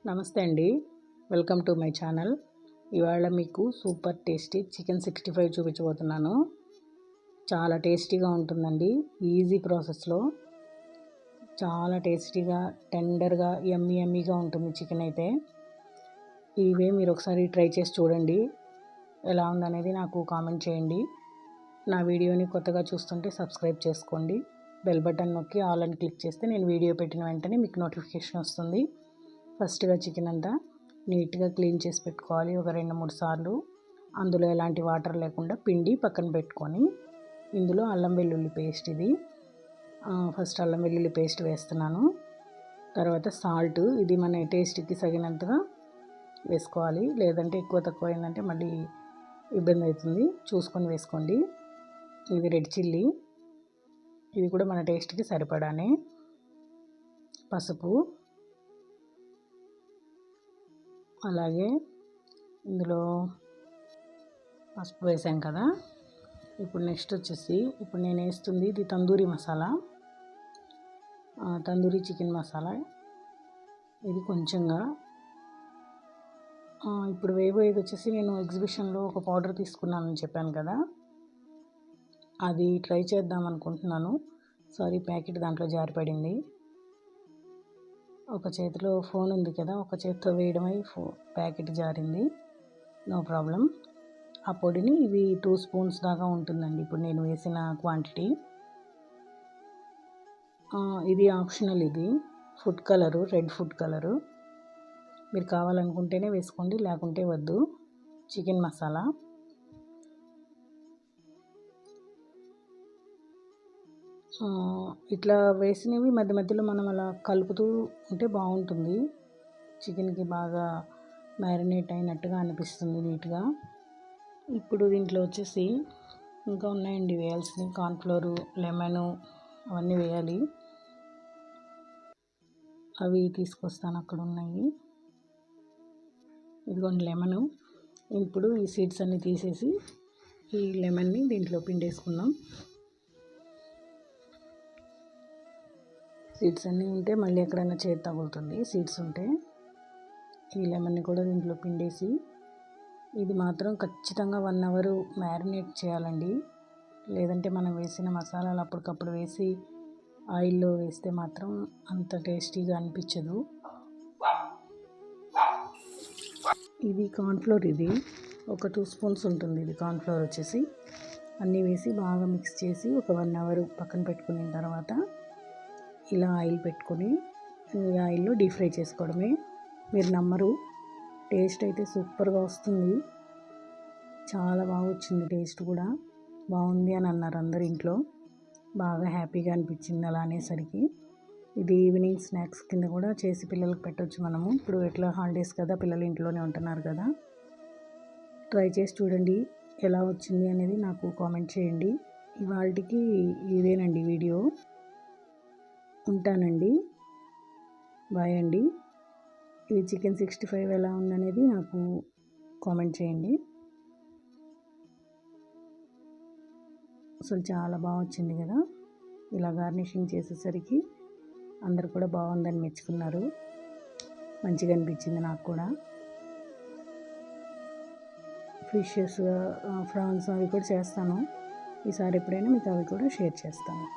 నమస్తే అండి. Welcome to my channel. ఇవాళ మీకు సూపర్ టేస్టీ చికెన్ 65 చూపించబోతున్నాను. చాలా టేస్టీగా ఉంటుందండి. ఈజీ ప్రాసెస్లో చాలా టేస్టీగా, టెండర్గా, యమ్మీగా ఉంటుంది చికెన్ అయితే. ఇవే మీరు ఒకసారి ట్రై చేసి చూడండి. ఎలా ఉందనేది నాకు కామెంట్ చేయండి. నా వీడియోని కొత్తగా చూస్తుంటే సబ్స్క్రైబ్ చేసుకోండి. బెల్ బటన్ నొక్కి ఆల్ అని క్లిక్ చేస్తే నేను వీడియో పెట్టిన వెంటనే మీకు నోటిఫికేషన్ వస్తుంది. ఫస్ట్గా చికెన్ అంతా నీట్గా క్లీన్ చేసి పెట్టుకోవాలి. ఒక 2-3 సార్లు. అందులో ఎలాంటి వాటర్ లేకుండా పిండి పక్కన పెట్టుకొని, ఇందులో అల్లం వెల్లుల్లి పేస్ట్ ఇది. ఫస్ట్ అల్లం వెల్లుల్లి పేస్ట్ వేస్తున్నాను. తర్వాత సాల్ట్, ఇది మన టేస్ట్కి తగినంతగా వేసుకోవాలి. లేదంటే ఎక్కువ తక్కువ అయిందంటే మళ్ళీ ఇబ్బంది అవుతుంది. చూసుకొని వేసుకోండి. ఇది రెడ్ చిల్లీ, ఇది కూడా మన టేస్ట్కి సరిపడానే. పసుపు, అలాగే ఇందులో పసుపు వేసాం కదా. ఇప్పుడు నెక్స్ట్ వచ్చేసి ఇప్పుడు నేను వేస్తుంది ఇది తందూరి మసాలా, తందూరి చికెన్ మసాలా. ఇది కొంచెంగా ఇప్పుడు వేయబోయేది వచ్చేసి నేను ఎగ్జిబిషన్లో ఒక పౌడర్ తీసుకున్నానని చెప్పాను కదా, అది ట్రై చేద్దాం అనుకుంటున్నాను. సారీ, ప్యాకెట్ దాంట్లో జారిపడింది. ఒక చేతిలో ఫోన్ ఉంది కదా, ఒక చేతితో వేయడమై ప్యాకెట్ జారింది. No problem. ఆ పొడిని ఇది 2 స్పూన్స్ దాకా ఉంటుందండి ఇప్పుడు నేను వేసిన క్వాంటిటీ. ఇది ఆప్షనల్. ఇది food colour, red food colour. మీరు కావాలనుకుంటేనే వేసుకోండి, లేకుంటే వద్దు. చికెన్ మసాలా, ఇట్లా వేసినవి మధ్య మధ్యలో మనం అలా కలుపుతూ ఉంటే బాగుంటుంది. చికెన్కి బాగా మ్యారినేట్ అయినట్టుగా అనిపిస్తుంది నీట్గా. ఇప్పుడు దీంట్లో వచ్చేసి ఇంకా ఉన్నాయండి వేయాల్సినవి. కార్న్ఫ్లోరు, లెమను, అవన్నీ వేయాలి. అవి తీసుకొస్తాను, అక్కడ ఉన్నాయి. ఇదిగోండి లెమను. ఇప్పుడు ఈ సీడ్స్ అన్నీ తీసేసి ఈ లెమన్ని దీంట్లో పిండేసుకుందాం. సీడ్స్ అన్నీ ఉంటే మళ్ళీ ఎక్కడైనా చేతి తగులుతుంది. సీడ్స్ ఉంటే ఈ లెమన్ని కూడా దీంట్లో పిండేసి, ఇది మాత్రం ఖచ్చితంగా 1 అవర్ మ్యారినేట్ చేయాలండి. లేదంటే మనం వేసిన మసాలాలు అప్పటికప్పుడు వేసి ఆయిల్లో వేస్తే మాత్రం అంత టేస్టీగా అనిపించదు. ఇది కార్న్ఫ్లోర్, ఇది ఒక 2 స్పూన్స్ ఉంటుంది. ఇది కార్న్ఫ్లోర్ వచ్చేసి అన్నీ వేసి బాగా మిక్స్ చేసి ఒక 1 అవర్ పక్కన పెట్టుకున్న తర్వాత ఇలా ఆయిల్ పెట్టుకొని ఈ ఆయిల్లో డీప్ ఫ్రై చేసుకోవడమే. మీరు నమ్మరు, టేస్ట్ అయితే సూపర్గా వస్తుంది. చాలా బాగా వచ్చింది. టేస్ట్ కూడా బాగుంది అని అన్నారు అందరు ఇంట్లో. బాగా హ్యాపీగా అనిపించింది అలా అనేసరికి. ఇది ఈవినింగ్ స్నాక్స్ కింద కూడా చేసి పిల్లలకు పెట్టవచ్చు మనము. ఇప్పుడు ఎట్లా హాలిడేస్ కదా, పిల్లలు ఇంట్లోనే ఉంటున్నారు కదా. ట్రై చేసి చూడండి, ఎలా వచ్చింది అనేది నాకు కామెంట్ చేయండి. ఇవాళకి ఇదేనండి వీడియో. ఉంటానండి, బాయ్ అండి. ఇది చికెన్ 65 ఎలా ఉందనేది నాకు కామెంట్ చేయండి. అసలు చాలా బాగా వచ్చింది కదా. ఇలా గార్నిషింగ్ చేసేసరికి అందరు కూడా బాగుందని మెచ్చుకున్నారు. మంచిగా అనిపించింది నాకు కూడా. ఫిషెస్, ఫ్రాన్స్ అవి కూడా చేస్తాను. ఈసారి ఎప్పుడైనా మీకు అవి కూడా షేర్ చేస్తాను.